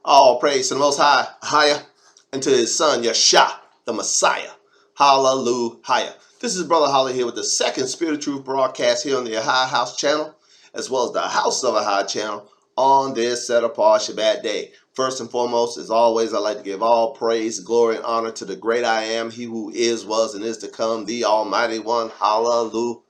All praise to the Most High, Higher, and to His Son, Yeshua, the Messiah. Hallelujah. This is Brother Holly here with the second Spirit of Truth broadcast here on the AHAYAH'S channel, as well as the House of AHAY channel on this set apart Shabbat day. First and foremost, as always, I'd like to give all praise, glory, and honor to the great I am, He who is, was, and is to come, the Almighty One. Hallelujah.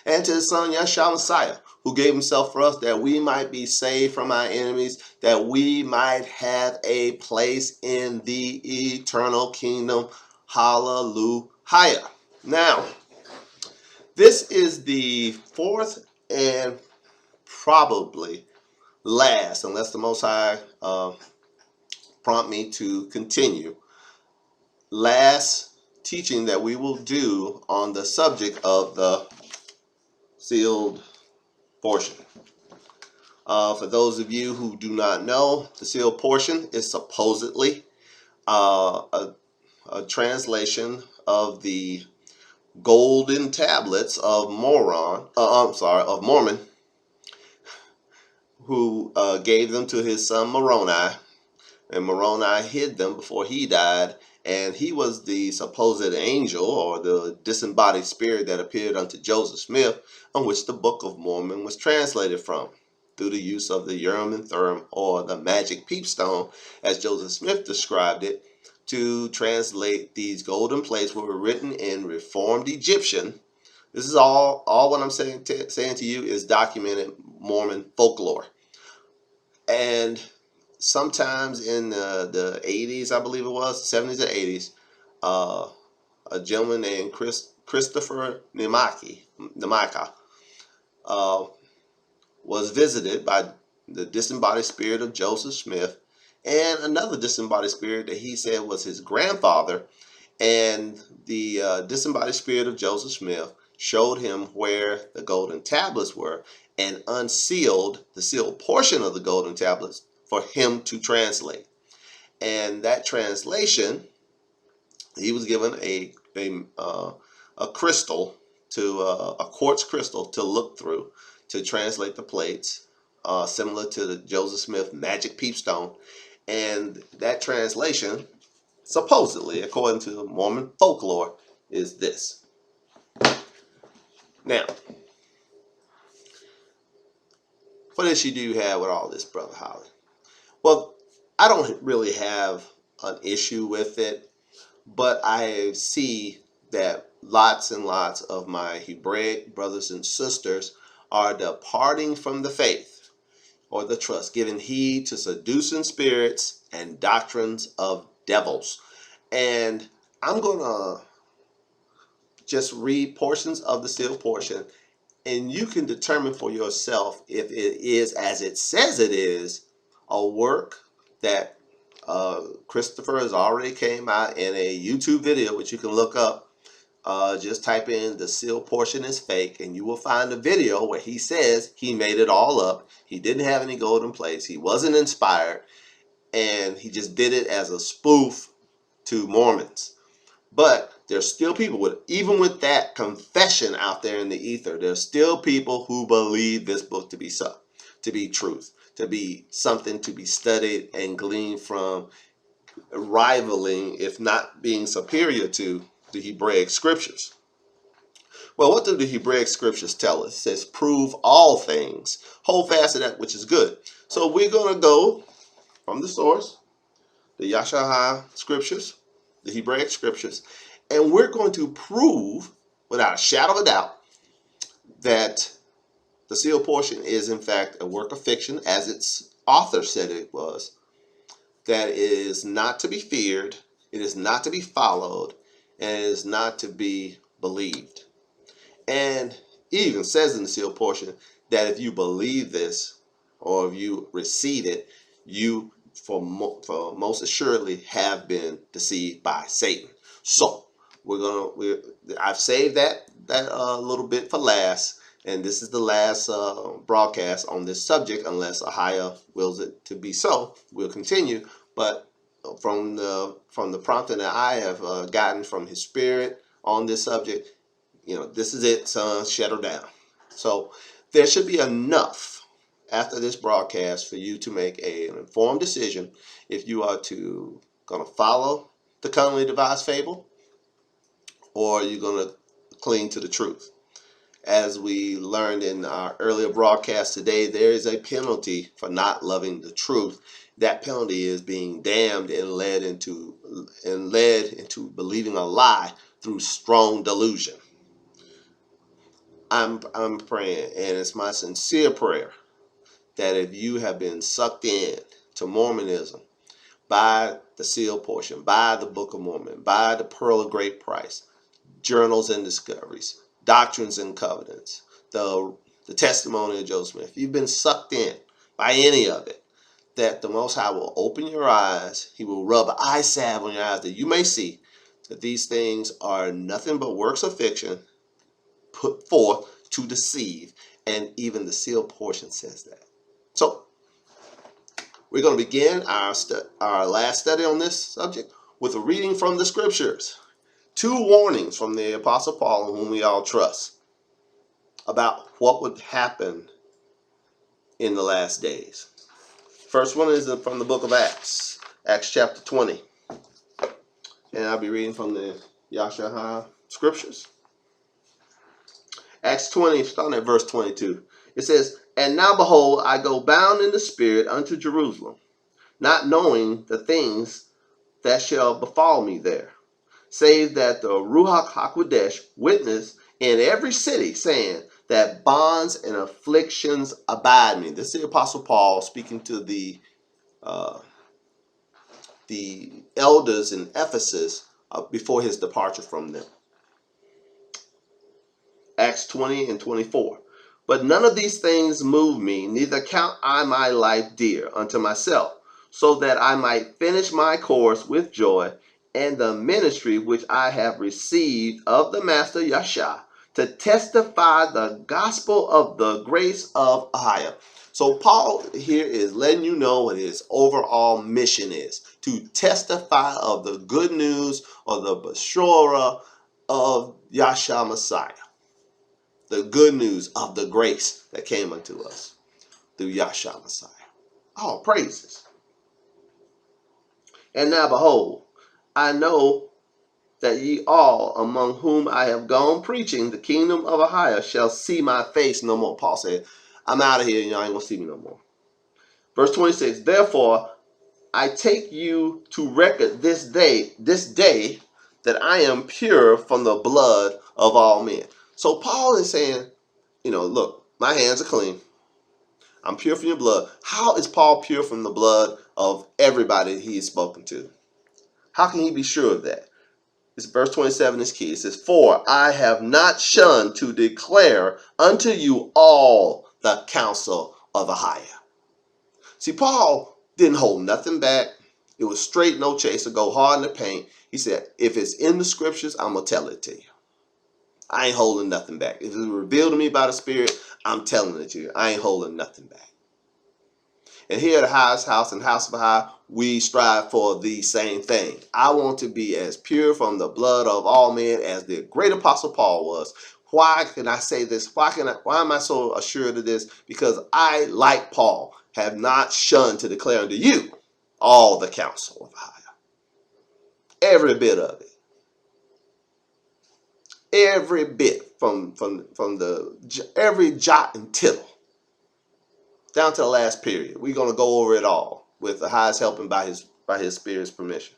And to His Son, Yeshua Messiah, who gave Himself for us that we might be saved from our enemies, that we might have a place in the eternal kingdom. Hallelujah. Now, this is the fourth and probably last, unless the Most High prompt me to continue, last teaching that we will do on the subject of the sealed portion. For those of you who do not know, the sealed portion is supposedly a translation of the golden tablets of Mormon, who gave them to his son Moroni, and Moroni hid them before he died, and he was the supposed angel or the disembodied spirit that appeared unto Joseph Smith, on which the Book of Mormon was translated from, through the use of the Urim and Thummim, or the magic peepstone, as Joseph Smith described it, to translate these golden plates, which were written in Reformed Egyptian. This is all what I'm saying to you is documented Mormon folklore. And sometimes in the 80s, I believe it was, 70s or 80s, a gentleman named Christopher Nemaka was visited by the disembodied spirit of Joseph Smith and another disembodied spirit that he said was his grandfather. And the disembodied spirit of Joseph Smith showed him where the golden tablets were and unsealed the sealed portion of the golden tablets for him to translate. And that translation, he was given a crystal, to a quartz crystal to look through to translate the plates, similar to the Joseph Smith magic peepstone. And that translation, supposedly, according to Mormon folklore, is this. Now, what issue do you have with all this, Brother Holly? Well, I don't really have an issue with it, but I see that lots and lots of my Hebraic brothers and sisters are departing from the faith or the trust, giving heed to seducing spirits and doctrines of devils. And I'm going to just read portions of the sealed portion, and you can determine for yourself if it is, as it says it is, a work that Christopher has already came out in a YouTube video, which you can look up. Just type in "the sealed portion is fake" and you will find a video where he says he made it all up. He didn't have any golden plates. He wasn't inspired, and he just did it as a spoof to Mormons. But there's still people even with that confession out there in the ether, there's still people who believe this book to be so, to be truth, to be something to be studied and gleaned from, rivaling, if not being superior to, the Hebraic scriptures. Well, what do the Hebraic scriptures tell us? It says, prove all things, hold fast to that which is good. So we're going to go from the source, the Yashahah scriptures, the Hebraic scriptures, and we're going to prove without a shadow of a doubt that the sealed portion is in fact a work of fiction, as its author said it was, that it is not to be feared, it is not to be followed, and it is not to be believed. And he even says in the sealed portion that if you believe this or if you receive it, you for most assuredly have been deceived by Satan. So I've saved that little bit for last, and this is the last broadcast on this subject, unless Ahaya wills it to be so. We'll continue, but from the prompting that I have gotten from his spirit on this subject, this is it, son. Shut her down. So there should be enough after this broadcast for you to make an informed decision if you are going to follow the cunningly devised fable or you're going to cling to the truth. As we learned in our earlier broadcast today, there is a penalty for not loving the truth. That penalty is being damned and led into believing a lie through strong delusion. I'm praying, and it's my sincere prayer that if you have been sucked in to Mormonism by the seal portion, by the Book of Mormon, by the Pearl of Great Price, Journals and Discoveries, Doctrines and Covenants, the Testimony of Joseph Smith, if you've been sucked in by any of it, that the Most High will open your eyes. He will rub eye salve on your eyes that you may see that these things are nothing but works of fiction put forth to deceive. And even the seal portion says that. So we're going to begin our last study on this subject with a reading from the scriptures. 2 warnings from the Apostle Paul, whom we all trust, about what would happen in the last days. First one is from the book of Acts, Acts chapter 20. And I'll be reading from the AHAYAH'S scriptures. Acts 20, starting at verse 22. It says, "And now behold, I go bound in the Spirit unto Jerusalem, not knowing the things that shall befall me there, save that the Ruach HaKodesh witness in every city, saying that bonds and afflictions abide me." This is the Apostle Paul speaking to the elders in Ephesus before his departure from them. Acts 20 and 24. "But none of these things move me, neither count I my life dear unto myself, so that I might finish my course with joy and the ministry which I have received of the Master Yahshua, to testify the gospel of the grace of AHAYAH." So Paul here is letting you know what his overall mission is, to testify of the good news or the Bashorah of Yahshua Messiah. The good news of the grace that came unto us through Yahshua Messiah. All praises. "And now behold, I know that ye all among whom I have gone preaching the kingdom of AHAYAH shall see my face no more." Paul said, I'm out of here, y'all ain't gonna see me no more. Verse 26, "Therefore I take you to record this day that I am pure from the blood of all men." So Paul is saying, look, my hands are clean. I'm pure from your blood. How is Paul pure from the blood of everybody he has spoken to? How can he be sure of that? This verse 27 is key. It says, "For I have not shunned to declare unto you all the counsel of AHAYAH." See, Paul didn't hold nothing back. It was straight, no chaser, go hard in the paint. He said, if it's in the scriptures, I'm going to tell it to you. I ain't holding nothing back. If it's revealed to me by the Spirit, I'm telling it to you. I ain't holding nothing back. And here at AHAYAH'S house and House of AHAYAH, we strive for the same thing. I want to be as pure from the blood of all men as the great apostle Paul was. Why can I say this? Why am I so assured of this? Because I, like Paul, have not shunned to declare unto you all the counsel of AHAYAH. Every bit of it. Every bit from every jot and tittle down to the last period. We're going to go over it all with AHAYAH'S help and by his Spirit's permission.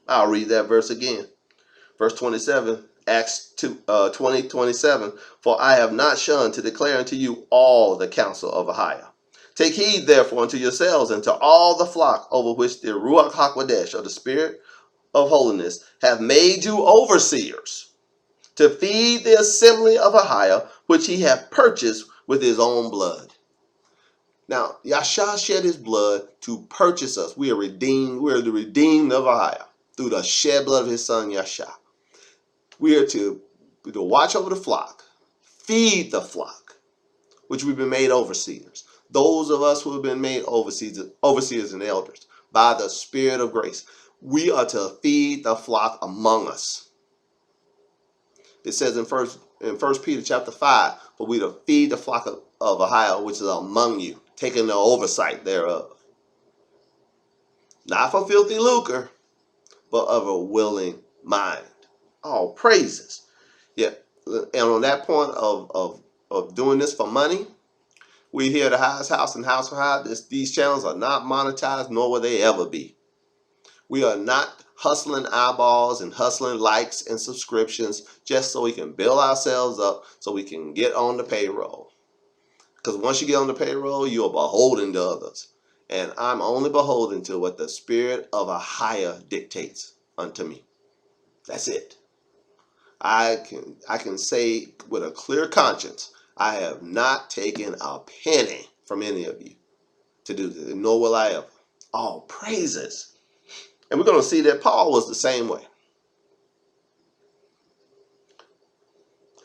I'll read that verse again. Verse 27, Acts 20:27. "For I have not shunned to declare unto you all the counsel of AHAYAH. Take heed therefore unto yourselves and to all the flock over which the Ruach HaKodesh, or the Spirit of holiness, have made you overseers, to feed the assembly of AHAYAH, which he hath purchased with his own blood." Now, Yahshua shed his blood to purchase us. We are redeemed. We are the redeemed of AHAYAH through the shed blood of his son, Yahshua. We are to watch over the flock, feed the flock, which we've been made overseers. Those of us who have been made overseers and elders by the Spirit of grace, we are to feed the flock among us. It says in in 1 Peter chapter 5, for we to feed the flock of Ahiah, which is among you, taking the oversight thereof. Not for filthy lucre, but of a willing mind. All praises. Yeah. And on that point of doing this for money, we here at the Highest House and House for High, these channels are not monetized, nor will they ever be. We are not hustling eyeballs and hustling likes and subscriptions just so we can build ourselves up so we can get on the payroll. Because once you get on the payroll, you are beholden to others. And I'm only beholden to what the spirit of Ahaya dictates unto me. That's it. I can say with a clear conscience, I have not taken a penny from any of you to do this, nor will I ever. All praises. And we're going to see that Paul was the same way.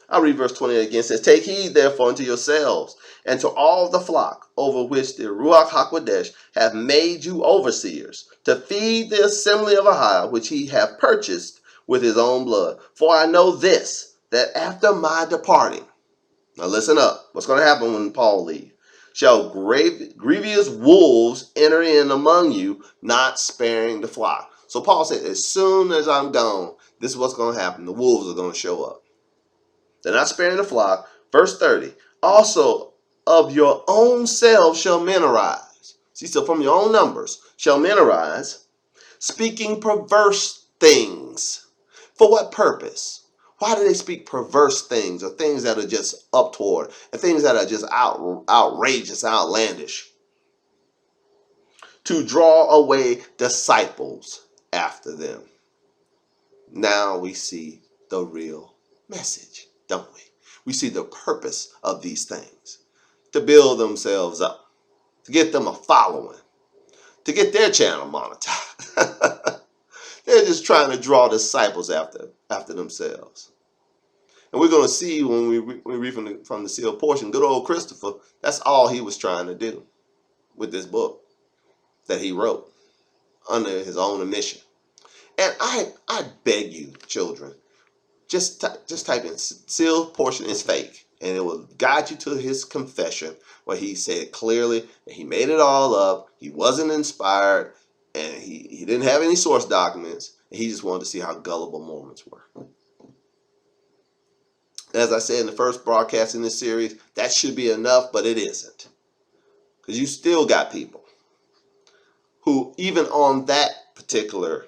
I'll read verse 28 again. It says, take heed therefore unto yourselves and to all the flock over which the Ruach HaKodesh hath made you overseers, to feed the assembly of Ahiah, which he hath purchased with his own blood. For I know this, that after my departing, now listen up, what's going to happen when Paul leaves? Shall grievous wolves enter in among you, not sparing the flock. So Paul said, as soon as I'm gone, this is what's going to happen. The wolves are going to show up. They're not sparing the flock. Verse 30. Also of your own selves shall men arise. See, so from your own numbers shall men arise, speaking perverse things. For what purpose? Why do they speak perverse things, or things that are just up toward, and things that are just outrageous, outlandish? To draw away disciples after them. Now we see the real message, don't we? We see the purpose of these things. To build themselves up. To get them a following. To get their channel monetized. They're just trying to draw disciples after themselves. And we're going to see when we read from the sealed portion, good old Christopher, that's all he was trying to do with this book that he wrote under his own admission. And I beg you, children, just type in sealed portion is fake, and it will guide you to his confession where he said clearly that he made it all up, he wasn't inspired, and he didn't have any source documents, and he just wanted to see how gullible Mormons were. As I said in the first broadcast in this series, that should be enough, but it isn't. Because you still got people who, even on that particular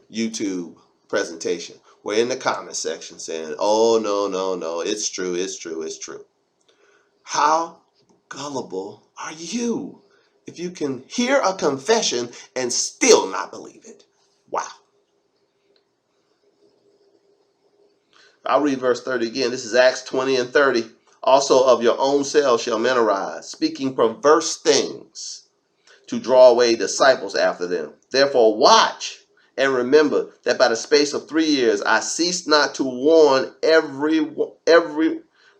YouTube presentation, were in the comment section saying, oh, no, it's true. How gullible are you if you can hear a confession and still not believe it? Wow. I'll read verse 30 again. This is Acts 20 and 30. Also of your own selves shall men arise, speaking perverse things, to draw away disciples after them. Therefore watch and remember that by the space of 3 years I ceased not to warn every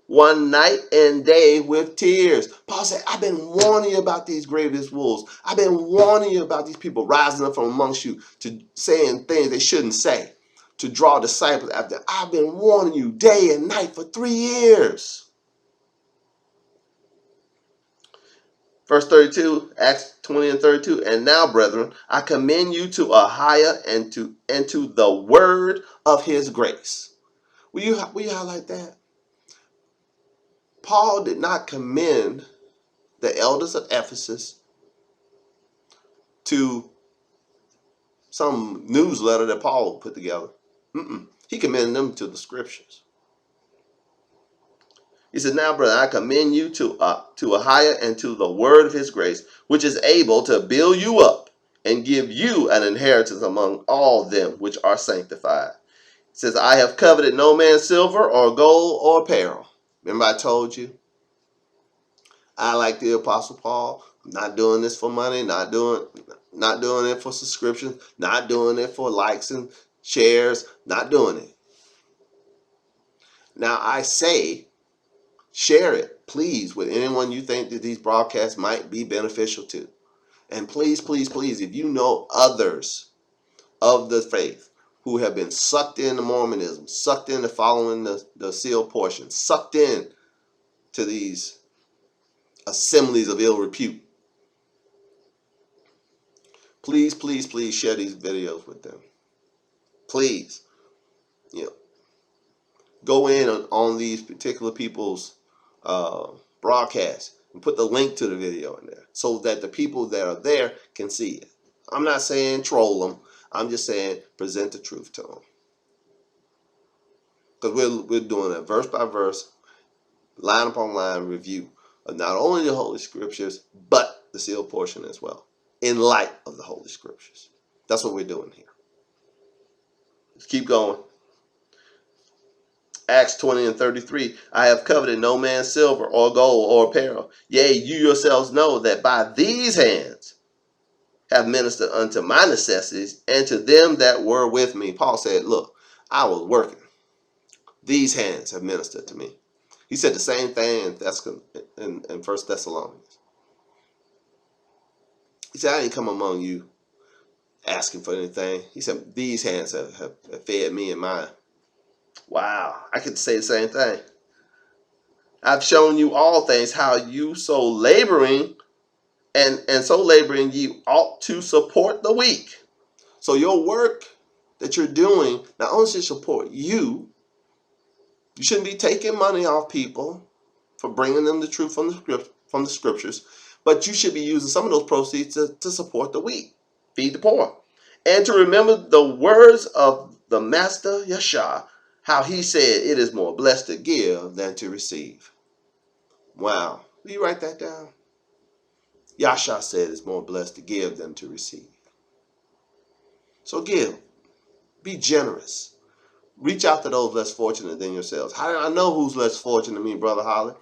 one night and day with tears. Paul said, I've been warning you about these grievous wolves. I've been warning you about these people rising up from amongst you to saying things they shouldn't say, to draw disciples after. I've been warning you day and night for 3 years. Verse 32, Acts 20 and 32. And now, brethren, I commend you to Ahiah and to the word of his grace. Will you highlight that? Paul did not commend the elders of Ephesus to some newsletter that Paul put together. He commended them to the scriptures. He said, now, brother, I commend you to Ahiah and to the word of his grace, which is able to build you up and give you an inheritance among all them which are sanctified. He says, I have coveted no man's silver or gold or apparel. Remember I told you? I, like the Apostle Paul, I'm not doing this for money, not doing it for subscriptions, not doing it for likes and shares, not doing it. Now I say, share it, please, with anyone you think that these broadcasts might be beneficial to. And please, if you know others of the faith, who have been sucked into Mormonism, sucked into following the sealed portion, sucked in to these assemblies of ill repute. Please, please, please share these videos with them. Please, you know, go in on these particular people's broadcasts and put the link to the video in there so that the people that are there can see it. I'm not saying troll them. I'm just saying present the truth to them. Because we're doing a verse by verse, line upon line review of not only the Holy Scriptures, but the sealed portion as well, in light of the Holy Scriptures. That's what we're doing here. Let's keep going. Acts 20:33, I have coveted no man's silver or gold or apparel. Yea, you yourselves know that by these hands have ministered unto my necessities and to them that were with me. Paul said, look, I was working. These hands have ministered to me. He said the same thing in 1 Thessalonians. He said, I didn't come among you asking for anything. He said, these hands have fed me and mine. Wow, I could say the same thing. I've shown you all things, how you so laboring, and so laboring you ought to support the weak. So your work that you're doing not only should support you, you shouldn't be taking money off people for bringing them the truth from the scriptures, but you should be using some of those proceeds to support the weak, feed the poor, and to remember the words of the Master Yeshua, how he said it is more blessed to give than to receive. Wow. Will you write that down? Yahshua said it's more blessed to give than to receive. So give. Be generous. Reach out to those less fortunate than yourselves. How do I know who's less fortunate than me, Brother Holly?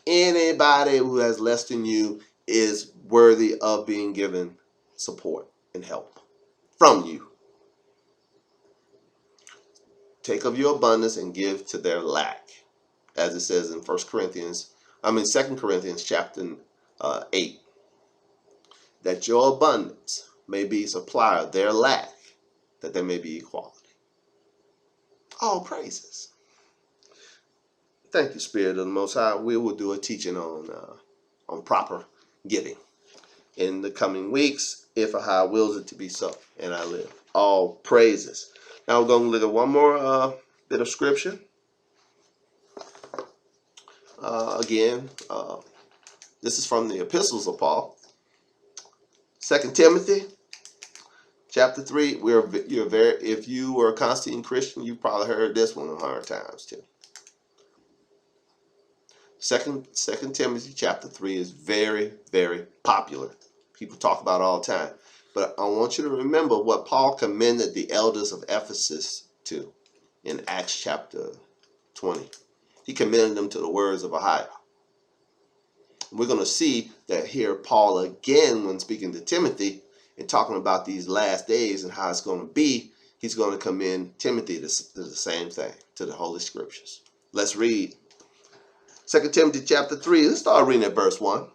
Anybody who has less than you is worthy of being given support and help from you. Take of your abundance and give to their lack, as it says in 2 Corinthians chapter 8, that your abundance may be a supply of their lack, that there may be equality. All praises. Thank you, Spirit of the Most High. We will do a teaching on proper giving in the coming weeks, if Ahai wills it to be so, and I live. All praises. Now we're going to look at one more bit of scripture. Again, this is from the epistles of Paul. 2 Timothy chapter 3. If you were a Constantine Christian, you probably heard this one 100 times too. 2 Timothy chapter 3 is very, very popular. People talk about it all the time. But I want you to remember what Paul commended the elders of Ephesus to in Acts chapter 20. He commended them to the words of AHAYAH. We're going to see that here Paul again, when speaking to Timothy and talking about these last days and how it's going to be, he's going to commend Timothy to the same thing, to the Holy Scriptures. Let's read 2 Timothy chapter 3. Let's start reading at verse 1.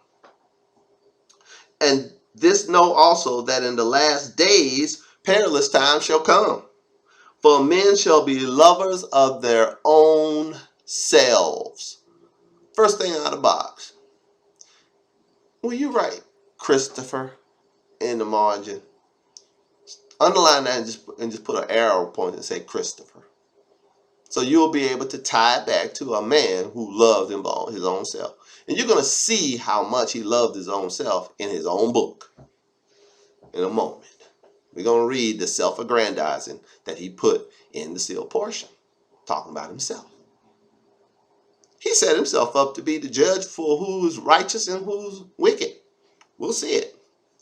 And this know also that in the last days perilous times shall come. For men shall be lovers of their own selves. First thing out of the box. Will you write Christopher in the margin? Underline that and just put an arrow point and say Christopher. So you'll be able to tie it back to a man who loved his own self. And you're going to see how much he loved his own self in his own book in a moment. We're going to read the self-aggrandizing that he put in the sealed portion, talking about himself. He set himself up to be the judge for who's righteous and who's wicked. We'll see it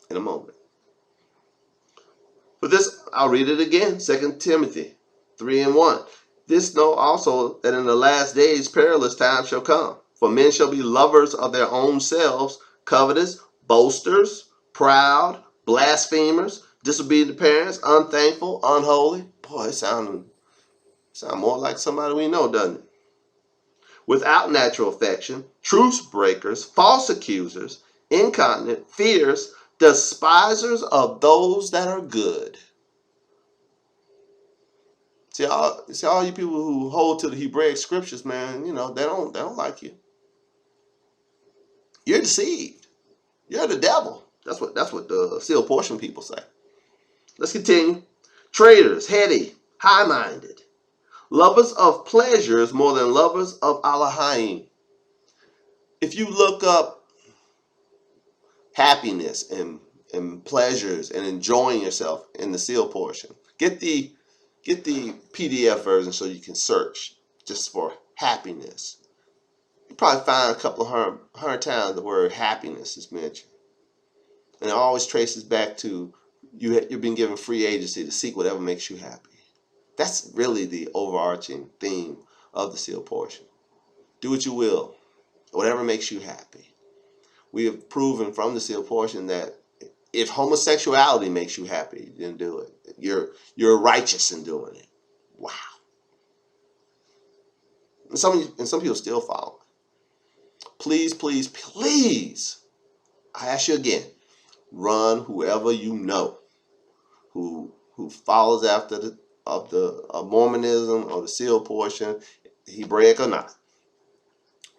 in a moment. For this, I'll read it again. 2 Timothy 3:1. This know also that in the last days perilous times shall come. For men shall be lovers of their own selves, covetous, boasters, proud, blasphemers, disobedient to parents, unthankful, unholy. Boy, it sounds more like somebody we know, doesn't it? Without natural affection, truce breakers, false accusers, incontinent, fierce, despisers of those that are good. See all you people who hold to the Hebraic scriptures, man. They don't like you. You're deceived. You're the devil. That's what the seal portion people say. Let's continue. Traitors, heady, high-minded, lovers of pleasures more than lovers of AHAYAH'S. If you look up happiness and pleasures and enjoying yourself in the seal portion, get the PDF version so you can search just for happiness. You probably find a couple of hundred times the word happiness is mentioned, and it always traces back to you've been given free agency to seek whatever makes you happy. That's really the overarching theme of the seal portion. Do what you will, whatever makes you happy. We have proven from the seal portion that if homosexuality makes you happy, then do it. You're righteous in doing it. Wow. And some people still follow. Please, please, please, I ask you again, run whoever you know who follows after the Mormonism or the seal portion, Hebraic or not.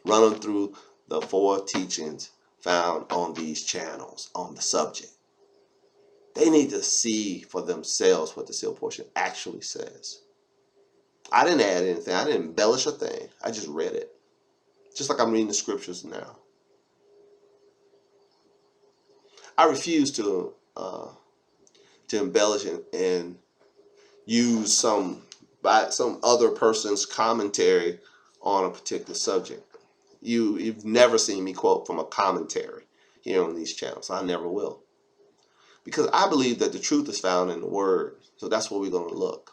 Run them through the 4 teachings found on these channels on the subject. They need to see for themselves what the seal portion actually says. I didn't add anything. I didn't embellish a thing. I just read it. Just like I'm reading the scriptures now. I refuse to embellish and use some other person's commentary on a particular subject. You've never seen me quote from a commentary here on these channels. I never will. Because I believe that the truth is found in the Word. So that's where we're going to look.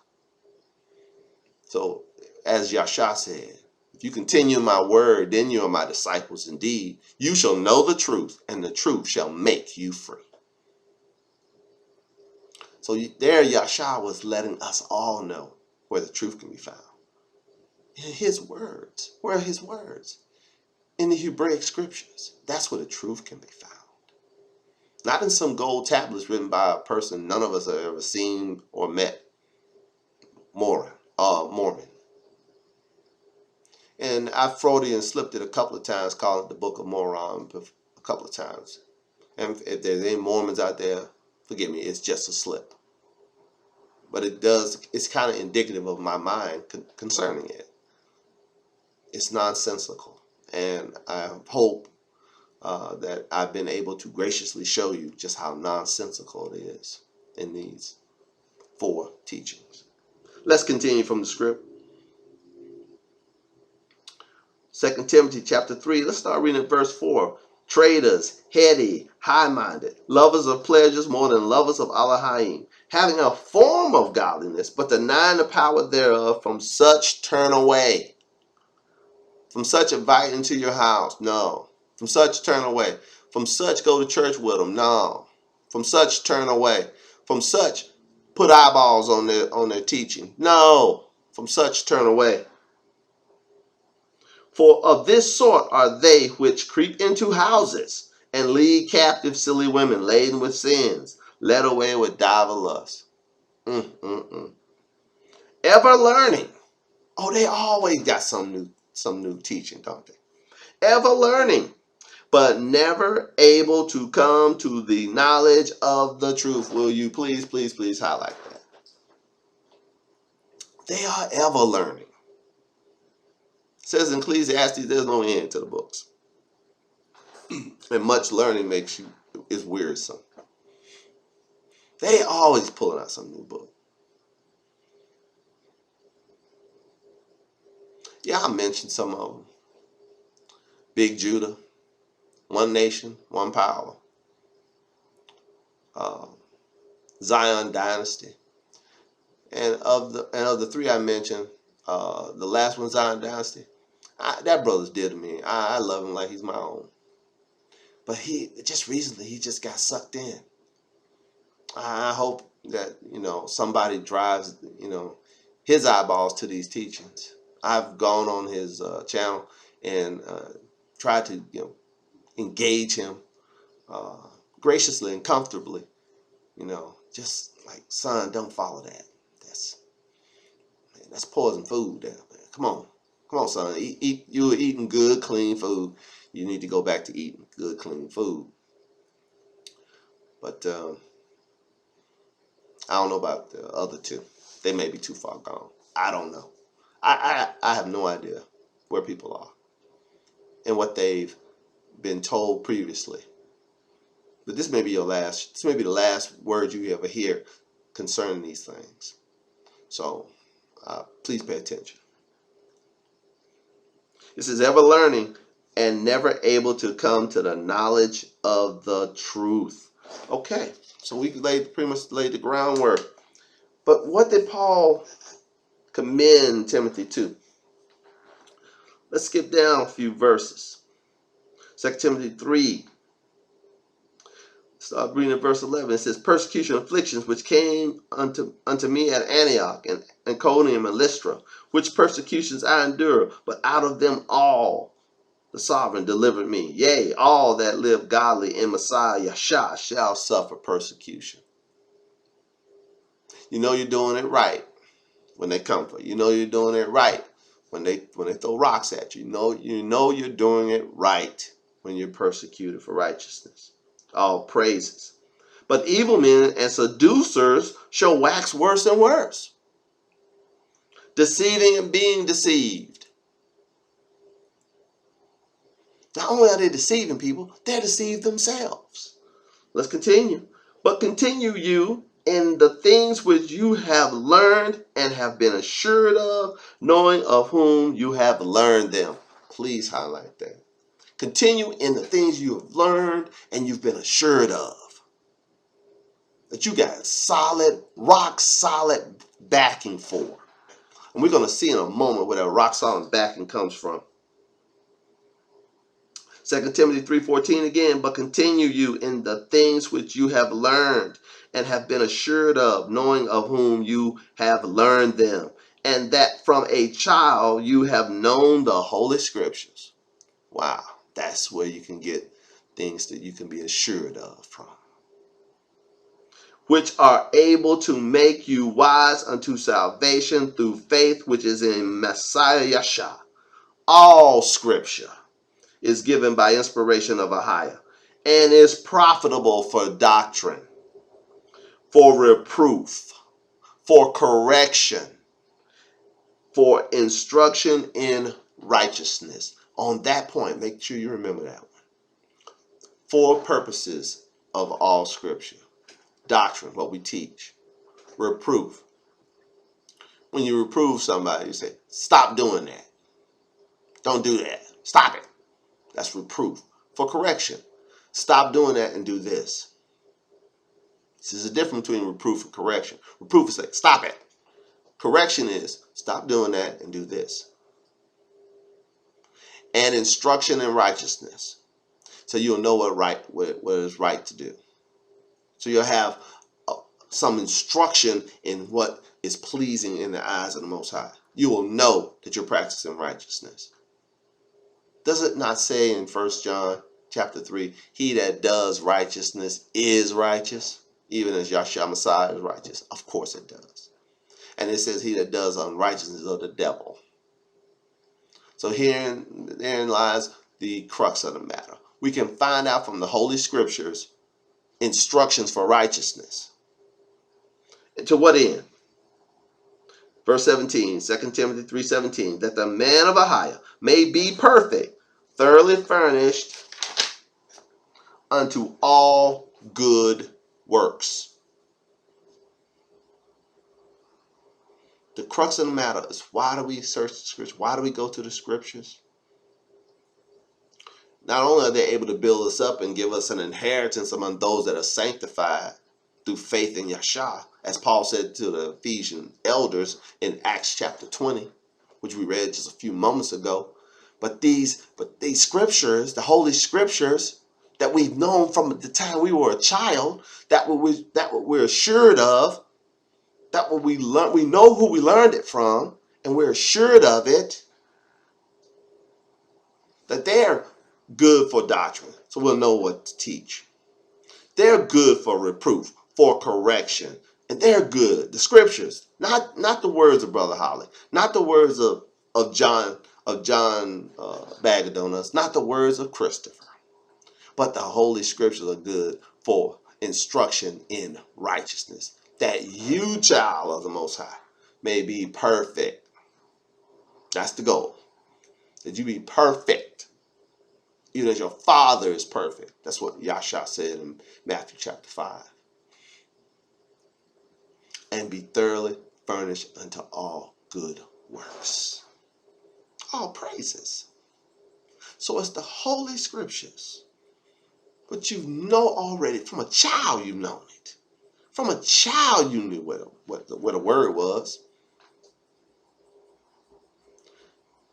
So as Yahshua said, if you continue in my word, then you are my disciples indeed. You shall know the truth, and the truth shall make you free. So there Yahshua was letting us all know where the truth can be found. In his words. Where are his words? In the Hebraic scriptures. That's where the truth can be found. Not in some gold tablets written by a person none of us have ever seen or met. Mormon. And I've Freudian slipped it a couple of times, calling it the Book of Moron a couple of times. And if there's any Mormons out there, forgive me, it's just a slip. But it's kind of indicative of my mind concerning it. It's nonsensical. And I hope that I've been able to graciously show you just how nonsensical it is in these 4 teachings. Let's continue from the script. 2 Timothy chapter 3, let's start reading at verse 4. Traitors, heady, high-minded, lovers of pleasures more than lovers of AHAYAH'S, having a form of godliness, but denying the power thereof, from such turn away. From such invite into your house, no. From such turn away. From such go to church with them, no. From such turn away. From such put eyeballs on their teaching, no. From such turn away. For of this sort are they which creep into houses and lead captive silly women laden with sins, led away with divers lusts. Ever learning. Oh, they always got some new teaching, don't they? Ever learning, but never able to come to the knowledge of the truth. Will you please, please, please highlight that? They are ever learning. It says in Ecclesiastes, there's no end to the books. And much learning is wearisome. They always pulling out some new book. Yeah, I mentioned some of them. Big Judah, One Nation, One Power, Zion Dynasty, and of the 3 I mentioned, the last one, Zion Dynasty, that brother's dear to me. I love him like he's my own. But he just got sucked in. I hope that somebody drives his eyeballs to these teachings. I've gone on his channel and tried to engage him graciously and comfortably. Just like, son, don't follow that. that's poison food there, man. Come on, son. You were eating good, clean food. You need to go back to eating good, clean food. But I don't know about the other two. They may be too far gone. I don't know. I have no idea where people are and what they've been told previously. But this may be this may be the last word you ever hear concerning these things. So please pay attention. It says, ever learning and never able to come to the knowledge of the truth. Okay, so we pretty much laid the groundwork. But what did Paul commend Timothy to? Let's skip down a few verses. 2 Timothy 3. Start reading at verse 11. It says, persecution and afflictions which came unto me at Antioch and Iconium and Lystra, which persecutions I endure, but out of them all the sovereign delivered me. Yea, all that live godly in Messiah Yahshua shall suffer persecution. You know you're doing it right when they come for you. You know you're doing it right when they throw rocks at you. You know you're doing it right when you're persecuted for righteousness. All praises. But evil men and seducers shall wax worse and worse, deceiving and being deceived. Not only are they deceiving people, they're deceived themselves. Let's continue. But continue you in the things which you have learned and have been assured of, knowing of whom you have learned them. Please highlight that. Continue in the things you have learned and you've been assured of. That you got solid, rock solid backing for. And we're going to see in a moment where that rock solid backing comes from. 2 Timothy 3:14 again, but continue you in the things which you have learned and have been assured of, knowing of whom you have learned them, and that from a child you have known the Holy Scriptures. Wow, that's where you can get things that you can be assured of from. Which are able to make you wise unto salvation through faith which is in Messiah Yahshua. All Scripture is given by inspiration of AHAYAH and is profitable for doctrine, for reproof, for correction, for instruction in righteousness. On that point, make sure you remember that one. For purposes of all Scripture. Doctrine, what we teach. Reproof. When you reprove somebody, you say, stop doing that. Don't do that. Stop it. That's reproof. For correction. Stop doing that and do this. This is a difference between reproof and correction. Reproof is like, stop it. Correction is, stop doing that and do this. And instruction in righteousness. So you'll know what is right to do. So you'll have some instruction in what is pleasing in the eyes of the Most High. You will know that you're practicing righteousness. Does it not say in 1 John chapter 3, he that does righteousness is righteous, even as Yahshua Messiah is righteous? Of course it does. And it says he that does unrighteousness is of the devil. So herein lies the crux of the matter. We can find out from the Holy Scriptures instructions for righteousness. And to what end? Verse 17, 2 Timothy 3:17, that the man of AHAYAH may be perfect, thoroughly furnished unto all good works. The crux of the matter is, why do we search the Scriptures? Why do we go to the Scriptures? Not only are they able to build us up and give us an inheritance among those that are sanctified through faith in Yahshua, as Paul said to the Ephesian elders in Acts chapter 20, which we read just a few moments ago. But these scriptures, the Holy Scriptures that we've known from the time we were a child, that what we're assured of, that what we learn, we know who we learned it from, and we're assured of it, that they're good for doctrine, so we'll know what to teach. They're good for reproof, for correction, And they're good. The scriptures, not the words of Brother Holly, not the words of John Bag of Donuts, not the words of Christopher, but the Holy Scriptures are good for instruction in righteousness, that you, child of the Most High, may be perfect. That's the goal. That you be perfect, even as your Father is perfect. That's what Yahshua said in Matthew chapter 5. And be thoroughly furnished unto all good works. All praises. So it's the Holy Scriptures. But you know already, from a child you've known it. From a child you knew what the word was.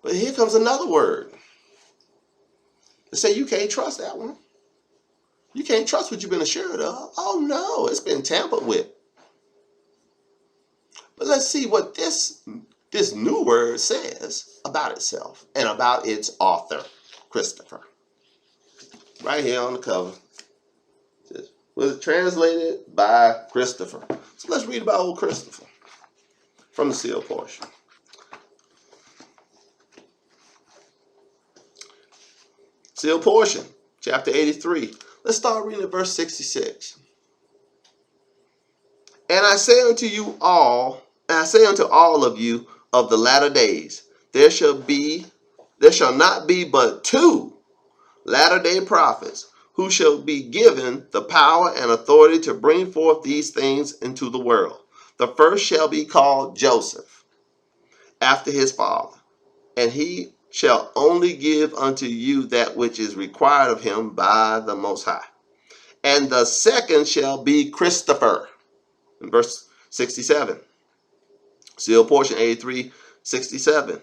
But here comes another word. They say you can't trust that one. You can't trust what you've been assured of. Oh no, it's been tampered with. But let's see what this new word says about itself and about its author, Christopher. Right here on the cover. It says, was translated by Christopher. So let's read about old Christopher from the seal portion. Seal portion, chapter 83. Let's start reading at verse 66. And I say unto all of you of the latter days, there shall not be but two latter day prophets, who shall be given the power and authority to bring forth these things into the world. The first shall be called Joseph, after his father, and he shall only give unto you that which is required of him by the Most High. And the second shall be Christopher. In verse 67. Seal portion 83, 67.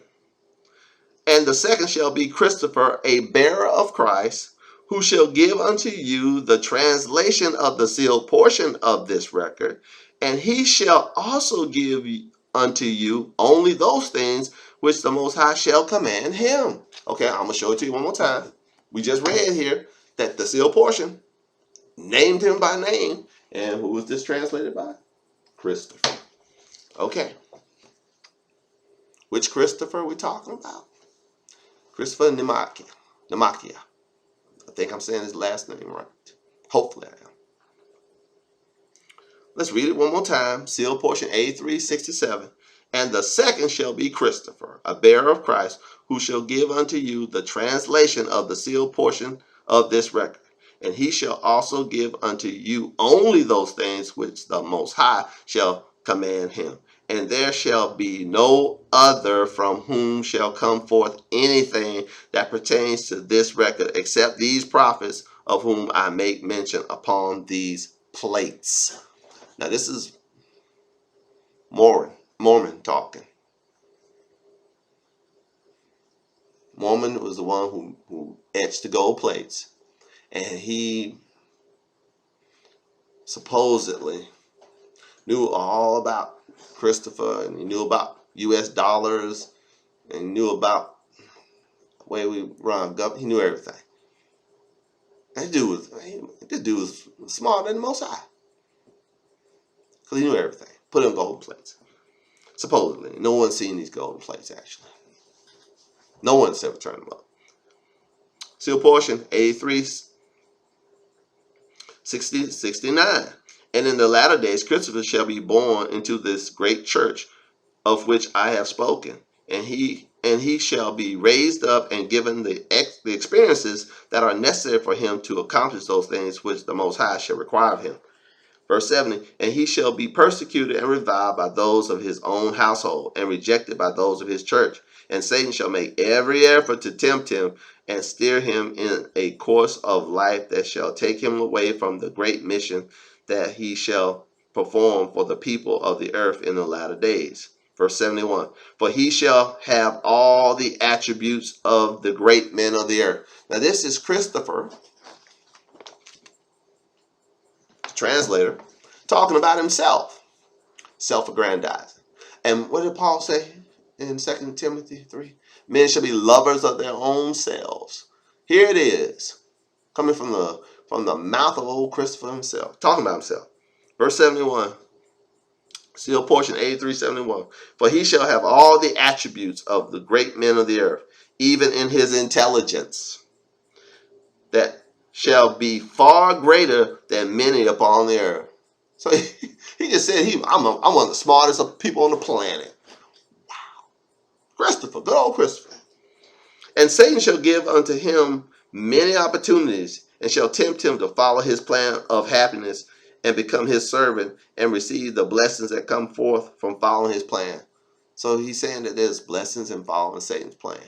And the second shall be Christopher, a bearer of Christ, who shall give unto you the translation of the sealed portion of this record. And he shall also give unto you only those things which the Most High shall command him. Okay, I'm going to show it to you one more time. We just read here that the sealed portion named him by name. And who was this translated by? Christopher. Okay. Which Christopher are we talking about? Christopher Nemakia. I think I'm saying his last name right. Hopefully I am. Let's read it one more time. Seal portion 83:67. And the second shall be Christopher, a bearer of Christ, who shall give unto you the translation of the sealed portion of this record. And he shall also give unto you only those things which the Most High shall command him. And there shall be no other from whom shall come forth anything that pertains to this record, except these prophets, of whom I make mention upon these plates. Now this is Mormon talking. Mormon was the one who etched the gold plates. And he supposedly knew all about Christopher, and he knew about U.S. dollars, and he knew about the way we run government. He knew everything. This dude was smarter than the Most High, because he knew everything. Put in gold plates. Supposedly. No one's seen these golden plates, actually. No one's ever turned them up. Seal portion 83, 69. And in the latter days, Christopher shall be born into this great church of which I have spoken, and he shall be raised up and given the experiences that are necessary for him to accomplish those things which the Most High shall require of him. Verse 70, and he shall be persecuted and reviled by those of his own household, and rejected by those of his church. And Satan shall make every effort to tempt him and steer him in a course of life that shall take him away from the great mission that he shall perform for the people of the earth in the latter days. Verse 71, for he shall have all the attributes of the great men of the earth. Now this is Christopher, translator, talking about himself, self-aggrandizing. And what did Paul say in 2 Timothy 3? Men shall be lovers of their own selves. Here it is, coming from the mouth of old Christopher himself, talking about himself. Verse 71, Seal portion 8371. For he shall have all the attributes of the great men of the earth, even in his intelligence, that shall be far greater than many upon the earth. So he just said, I'm one of the smartest people on the planet. Christopher, good old Christopher. And Satan shall give unto him many opportunities, and shall tempt him to follow his plan of happiness and become his servant and receive the blessings that come forth from following his plan. So he's saying that there's blessings in following Satan's plan.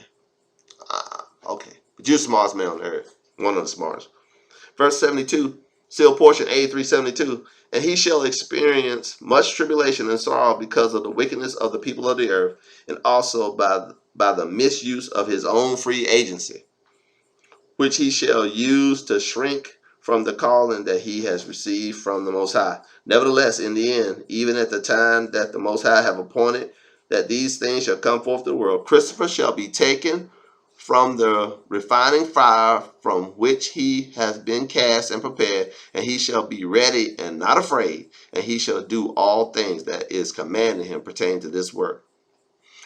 Okay. But you're the smartest man on earth. One of the smartest. Verse 72, seal portion 8372. And he shall experience much tribulation and sorrow because of the wickedness of the people of the earth, and also by the misuse of his own free agency, which he shall use to shrink from the calling that he has received from the Most High. Nevertheless, in the end, even at the time that the Most High have appointed that these things shall come forth to the world, Christopher shall be taken from the refining fire from which he has been cast and prepared, and he shall be ready and not afraid, and he shall do all things that is commanded him pertaining to this work.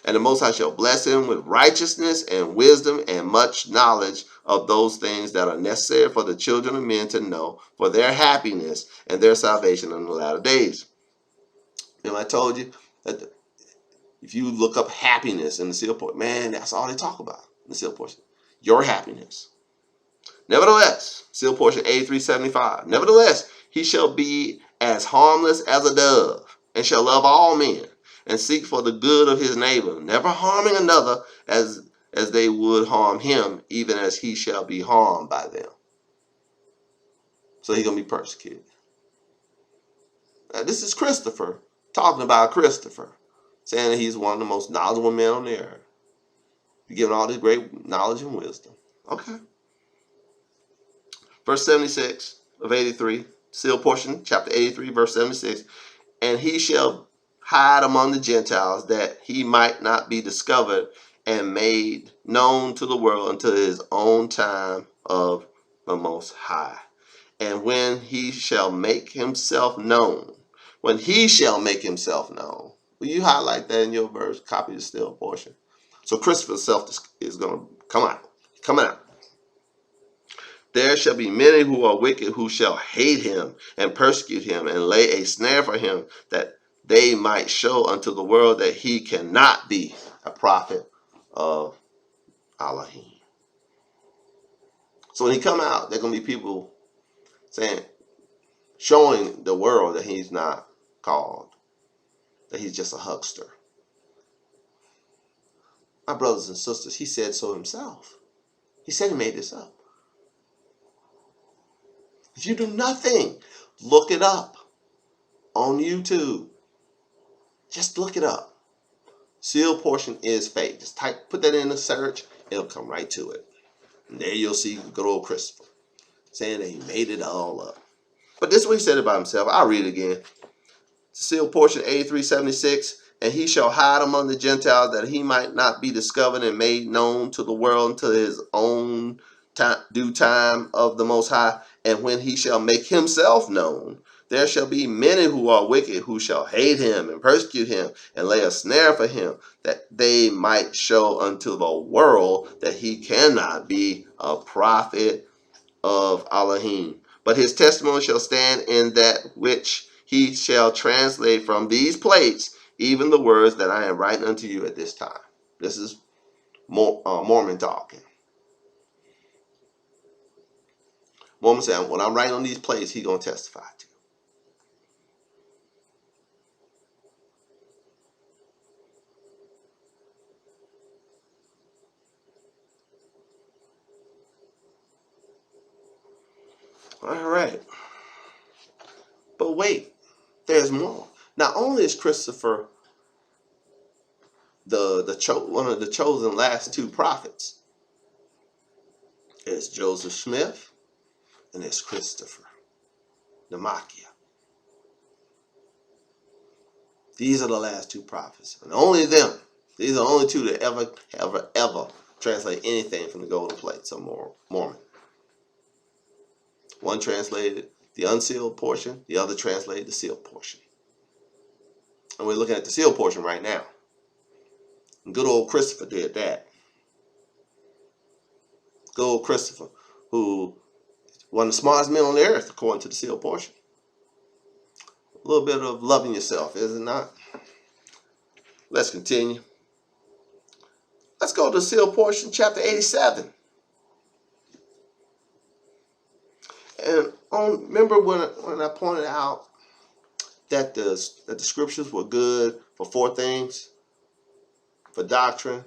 And the Most High shall bless him with righteousness and wisdom and much knowledge of those things that are necessary for the children of men to know, for their happiness and their salvation in the latter days. And I told you that if you look up happiness in the seal portion, man, that's all they talk about in the seal portion. Your happiness. Nevertheless, seal portion 8375. Nevertheless, he shall be as harmless as a dove, and shall love all men, and seek for the good of his neighbor, never harming another as they would harm him, even as he shall be harmed by them. So he's going to be persecuted. Now, this is Christopher talking about Christopher, saying that he's one of the most knowledgeable men on the earth. He's given all this great knowledge and wisdom. Okay. Verse 76 of 83, seal portion, chapter 83, verse 76. And he shall hide among the Gentiles, that he might not be discovered and made known to the world until his own time of the Most High. And when he shall make himself known, will you highlight that in your verse? Copy the still portion. So Christopher's self is going to coming out. There shall be many who are wicked, who shall hate him and persecute him and lay a snare for him, that they might show unto the world that he cannot be a prophet of Elohim. So when he come out, there are going to be people saying, showing the world that he's not called, that he's just a huckster. My brothers and sisters, he said so himself. He said he made this up. If you do nothing, look it up on YouTube. Just look it up. Seal portion is fake. Just put that in the search, it'll come right to it. And there you'll see good old Christopher saying that he made it all up. But this is what he said about himself. I'll read it again. Seal portion 8376. And he shall hide among the Gentiles, that he might not be discovered and made known to the world until his own due time of the Most High. And when he shall make himself known, there shall be many who are wicked, who shall hate him and persecute him and lay a snare for him, that they might show unto the world that he cannot be a prophet of Elohim. But his testimony shall stand in that which he shall translate from these plates, even the words that I am writing unto you at this time. This is Mormon talking. Mormon saying, when I'm writing on these plates, he's going to testify to. All right. But wait, there's more. Not only is Christopher one of the chosen last two prophets, it's Joseph Smith and it's Christopher, the Machia. These are the last two prophets. And only them. These are the only two that ever translate anything from the golden plates of Mormon. One translated the unsealed portion, the other translated the sealed portion. And we're looking at the seal portion right now. And good old Christopher did that. Good old Christopher, who one of the smartest men on the earth, according to the seal portion. A little bit of loving yourself, is it not? Let's continue. Let's go to the seal portion, chapter 87. And remember when I pointed out that the scriptures were good for four things: for doctrine,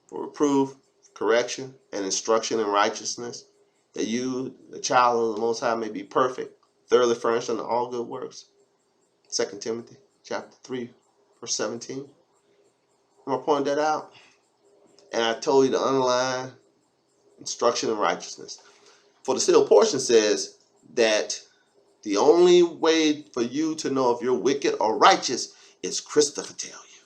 for reproof, correction, and instruction in righteousness, that you, the child of the Most High, may be perfect, thoroughly furnished unto all good works. 2 Timothy chapter 3, verse 17. I pointed that out. And I told you to underline instruction in righteousness. For the seal portion says that the only way for you to know if you're wicked or righteous is Christopher tell you.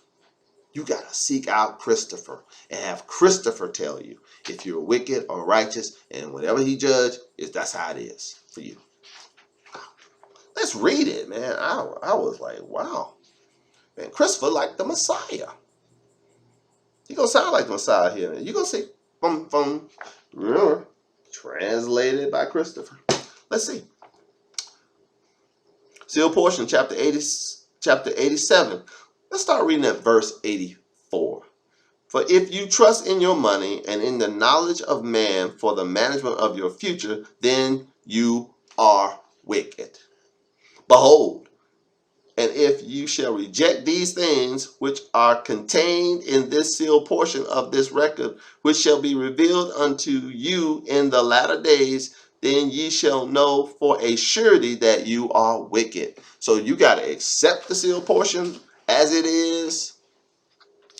You got to seek out Christopher and have Christopher tell you if you're wicked or righteous, and whatever he judge, that's how it is for you. Let's read it, man. I was like, wow. Man, Christopher like the Messiah. He gonna sound like the Messiah here. You're gonna see from remember, translated by Christopher. Let's see. Seal portion, chapter 87. Let's start reading at verse 84. For if you trust in your money and in the knowledge of man for the management of your future, then you are wicked. Behold, and if you shall reject these things which are contained in this sealed portion of this record, which shall be revealed unto you in the latter days, then ye shall know for a surety that you are wicked. So you got to accept the sealed portion as it is.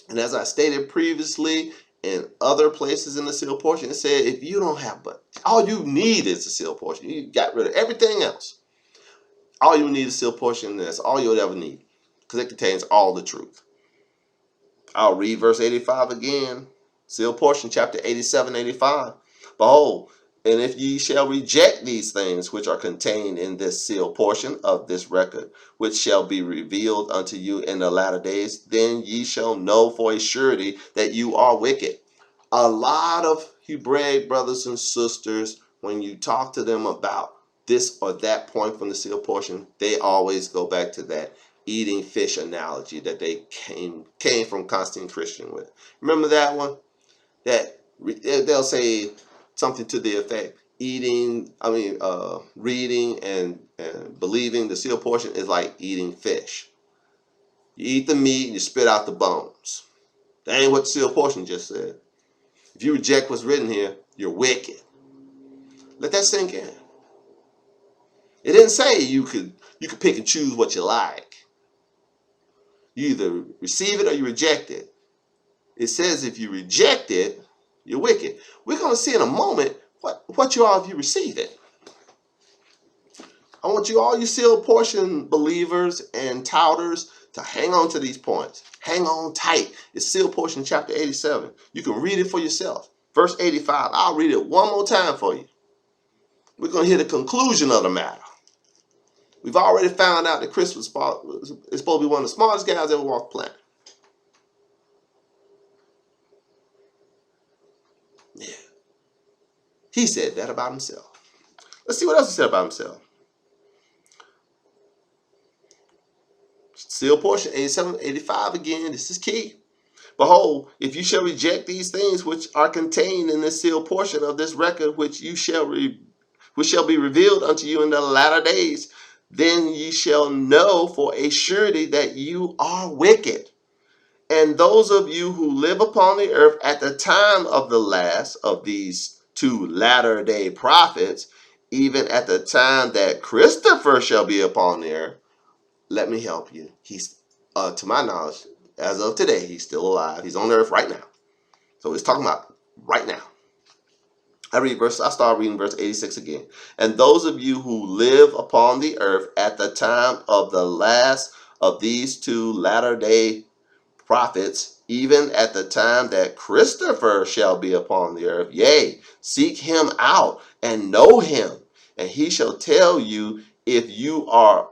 And as I stated previously, in other places in the sealed portion, it said if you don't have, but all you need is the sealed portion. You got rid of everything else. All you need is a sealed portion, and that's all you'll ever need, because it contains all the truth. I'll read verse 85 again. Sealed portion, chapter 87, 85. Behold, and if ye shall reject these things which are contained in this sealed portion of this record, which shall be revealed unto you in the latter days, then ye shall know for a surety that you are wicked. A lot of Hebraic brothers and sisters, when you talk to them about this or that point from the sealed portion, they always go back to that eating fish analogy that they came from Constant Christian with. Remember that one? That they'll say something to the effect, reading and believing the sealed portion is like eating fish. You eat the meat and you spit out the bones. That ain't what the sealed portion just said. If you reject what's written here, you're wicked. Let that sink in. It didn't say you could pick and choose what you like. You either receive it or you reject it. It says if you reject it, you're wicked. We're going to see in a moment what you are if you receive it. I want you, all you sealed portion believers and touters, to hang on to these points. Hang on tight. It's sealed portion chapter 87. You can read it for yourself. Verse 85. I'll read it one more time for you. We're going to hear the conclusion of the matter. We've already found out that Chris is supposed to be one of the smartest guys ever walked the planet. Yeah. He said that about himself. Let's see what else he said about himself. Seal portion 87, 85 again. This is key. Behold, if you shall reject these things which are contained in this sealed portion of this record, which shall be revealed unto you in the latter days, then ye shall know for a surety that you are wicked. And those of you who live upon the earth at the time of the last of these two latter day prophets, even at the time that Christopher shall be upon the earth, let me help you. He's, to my knowledge, as of today, he's still alive. He's on the earth right now. So he's talking about right now. I start reading verse 86 again. And those of you who live upon the earth at the time of the last of these two latter day prophets, even at the time that Christopher shall be upon the earth, yea, seek him out and know him, and he shall tell you if you are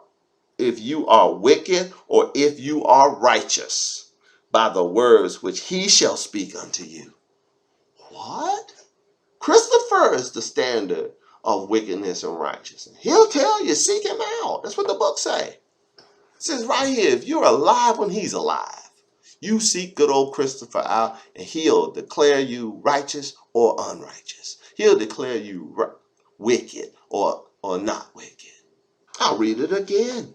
if you are wicked or if you are righteous by the words which he shall speak unto you. What? Christopher is the standard of wickedness and righteousness. He'll tell you, seek him out. That's what the book say. It says right here, if you're alive when he's alive, you seek good old Christopher out and he'll declare you righteous or unrighteous. He'll declare you wicked or not wicked. I'll read it again.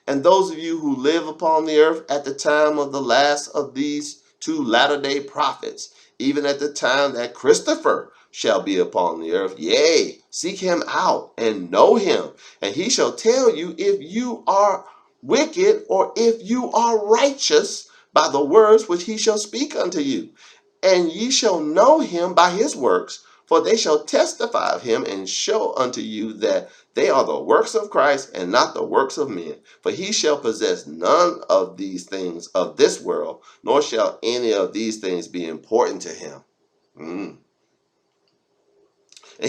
And those of you who live upon the earth at the time of the last of these two latter-day prophets, even at the time that Christopher shall be upon the earth, yea, seek him out and know him, and he shall tell you if you are wicked or if you are righteous by the words which he shall speak unto you. And ye shall know him by his works, for they shall testify of him and show unto you that they are the works of Christ and not the works of men. For he shall possess none of these things of this world, nor shall any of these things be important to him. And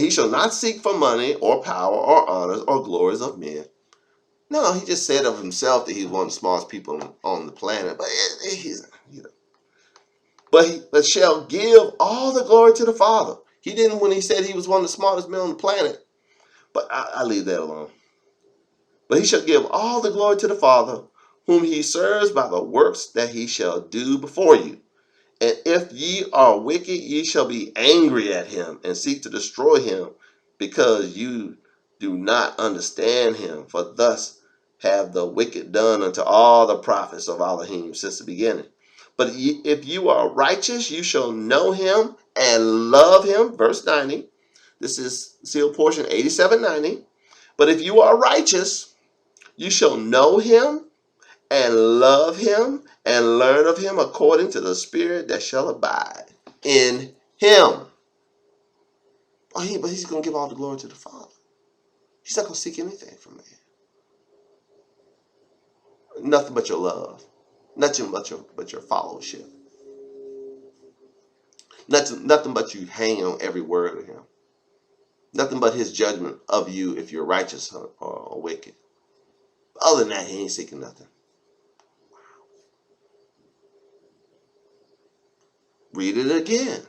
he shall not seek for money or power or honors or glories of men. No, he just said of himself that he's one of the smartest people on the planet. But but shall give all the glory to the Father. He didn't when he said he was one of the smartest men on the planet. But I leave that alone. But he shall give all the glory to the Father, whom he serves by the works that he shall do before you. And if ye are wicked, ye shall be angry at him and seek to destroy him, because you do not understand him. For thus have the wicked done unto all the prophets of Elohim since the beginning. But if you are righteous, you shall know him and love him. Verse 90. This is sealed portion 8790. But if you are righteous, you shall know him and love him and learn of him according to the Spirit that shall abide in him. But he's going to give all the glory to the Father. He's not going to seek anything from man. Nothing but your love. Nothing but your followership. Nothing but you hang on every word of him. Nothing but his judgment of you if you're righteous or wicked. Other than that, he ain't seeking nothing. Read it again.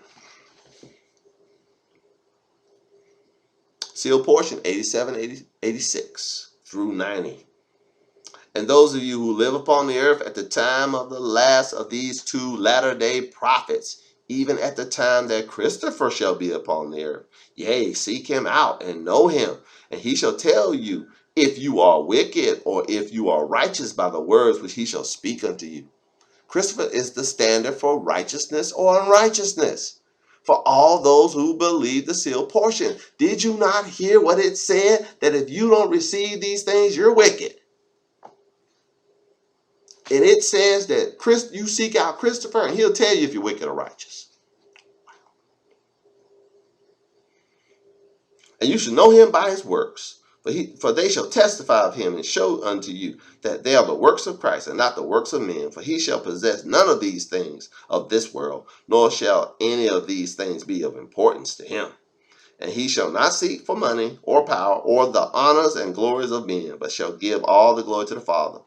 Sealed portion 87, 86 through 90. And those of you who live upon the earth at the time of the last of these two latter-day prophets, even at the time that Christopher shall be upon the earth, yea, seek him out and know him, and he shall tell you if you are wicked or if you are righteous by the words which he shall speak unto you. Christopher is the standard for righteousness or unrighteousness for all those who believe the sealed portion. Did you not hear what it said? That if you don't receive these things, you're wicked. And it says that you seek out Christopher and he'll tell you if you're wicked or righteous. And you should know him by his works. For they shall testify of him and show unto you that they are the works of Christ and not the works of men. For he shall possess none of these things of this world, nor shall any of these things be of importance to him. And he shall not seek for money or power or the honors and glories of men, but shall give all the glory to the Father,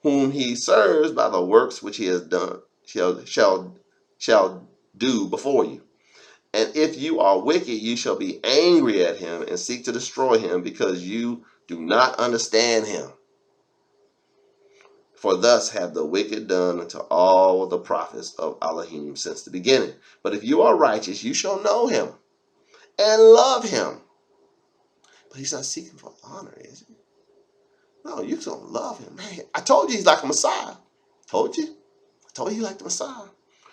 whom he serves by the works which he has done, shall do before you. And if you are wicked, you shall be angry at him and seek to destroy him, because you do not understand him. For thus have the wicked done unto all the prophets of Elohim since the beginning. But if you are righteous, you shall know him and love him. But he's not seeking for honor, is he? No, you don't love him. Man, I told you he's like a Messiah. Told you. I told you he's like the Messiah.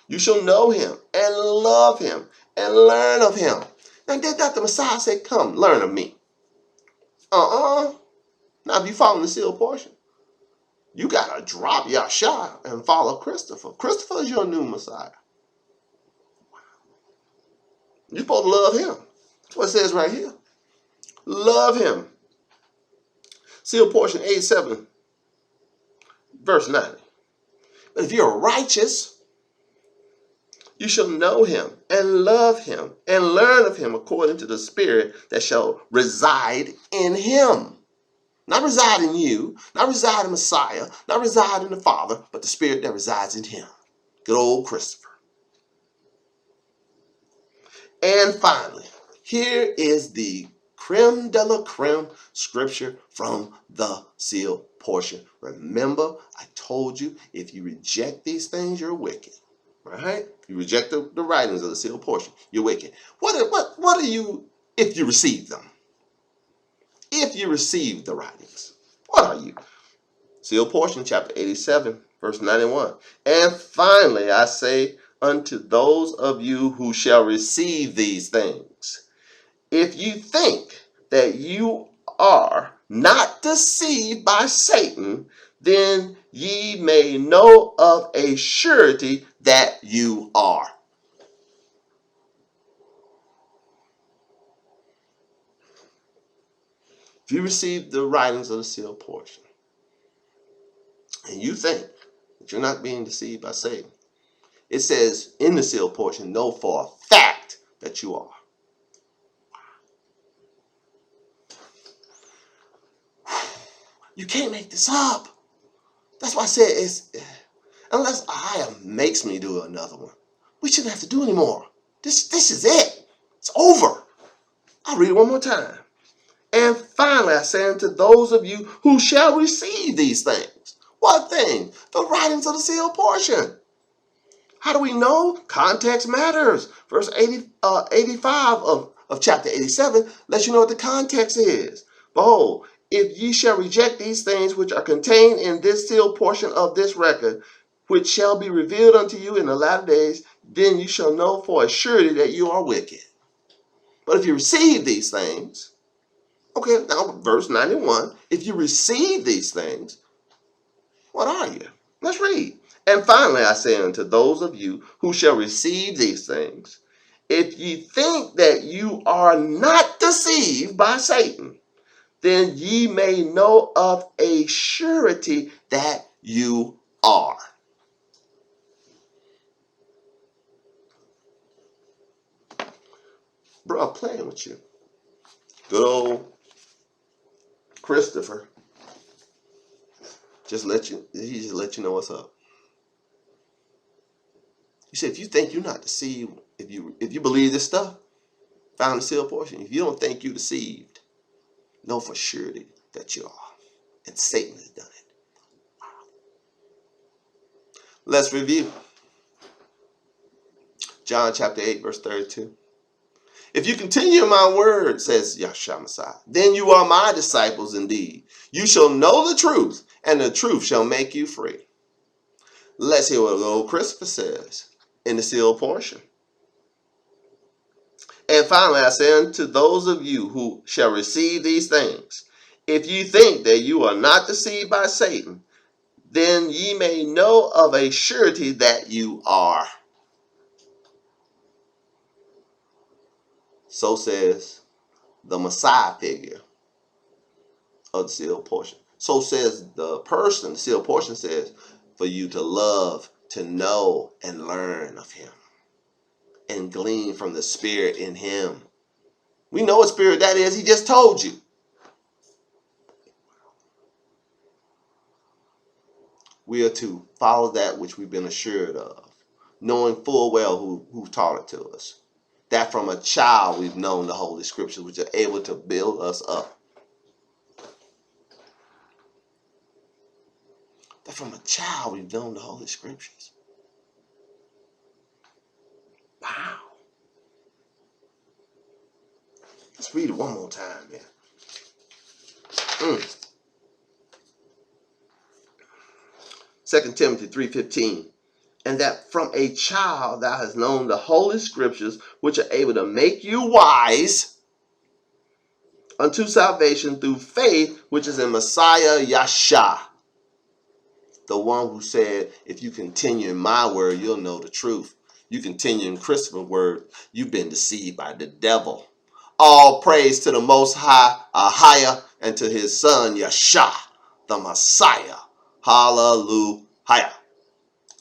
You shall know him and love him and learn of him. Now, did not the Messiah say, come, learn of me? Now, if you follow the sealed portion, you got to drop Yahshua and follow Christopher. Christopher is your new Messiah. You're supposed to love him. That's what it says right here. Love him. Sealed portion 87, verse 90. But if you're righteous, you shall know him and love him and learn of him according to the Spirit that shall reside in him. Not reside in you, not reside in Messiah, not reside in the Father, but the Spirit that resides in him. Good old Christopher. And finally, here is the creme de la creme scripture from the sealed portion. Remember, I told you, if you reject these things, you're wicked. Right? You reject the writings of the sealed portion, you're wicked. What are you if you receive them? If you receive the writings, what are you? Sealed portion, chapter 87, verse 91. And finally, I say unto those of you who shall receive these things, if you think that you are not deceived by Satan, then ye may know of a surety that you are. If you receive the writings of the sealed portion, and you think that you're not being deceived by Satan, it says in the sealed portion, know for a fact that you are. You can't make this up. That's why I said unless AHAYAH makes me do another one, we shouldn't have to do anymore. This is it. It's over. I'll read it one more time. And finally, I say unto those of you who shall receive these things. What thing? The writings of the sealed portion. How do we know? Context matters. Verse 85 of chapter 87 lets you know what the context is. Behold, if ye shall reject these things which are contained in this sealed portion of this record, which shall be revealed unto you in the latter days, then you shall know for a surety that you are wicked. But if you receive these things, okay, now verse 91, if you receive these things, what are you? Let's read. And finally, I say unto those of you who shall receive these things, if ye think that you are not deceived by Satan, then ye may know of a surety that you are. Bro, I'm playing with you. Good old Christopher. He just let you know what's up. He said, if you think you're not deceived, if you believe this stuff, found the sealed portion, if you don't think you're deceived, know for surety that you are. And Satan has done it. Let's review. John chapter 8, verse 32. If you continue in my word, says Yahshua Messiah, then you are my disciples indeed. You shall know the truth, and the truth shall make you free. Let's hear what old Christopher says in the sealed portion. And finally, I say unto those of you who shall receive these things, if you think that you are not deceived by Satan, then ye may know of a surety that you are. So says the Messiah figure of the sealed portion. So says the person, the sealed portion says, for you to love, to know, and learn of him. And glean from the Spirit in him. We know what spirit that is. He just told you. We are to follow that which we've been assured of, knowing full well who taught it to us. That from a child we've known the Holy Scriptures, which are able to build us up. That from a child we've known the Holy Scriptures. Wow. Let's read it one more time, man. 2 Timothy 3:15. And that from a child thou hast known the Holy Scriptures, which are able to make you wise unto salvation through faith, which is in Messiah Yahshua. The one who said, if you continue in my word, you'll know the truth. You continue in Christopher's word, you've been deceived by the devil. All praise to the Most High, AHAYAH, and to his son, Yahshua, the Messiah. Hallelujah.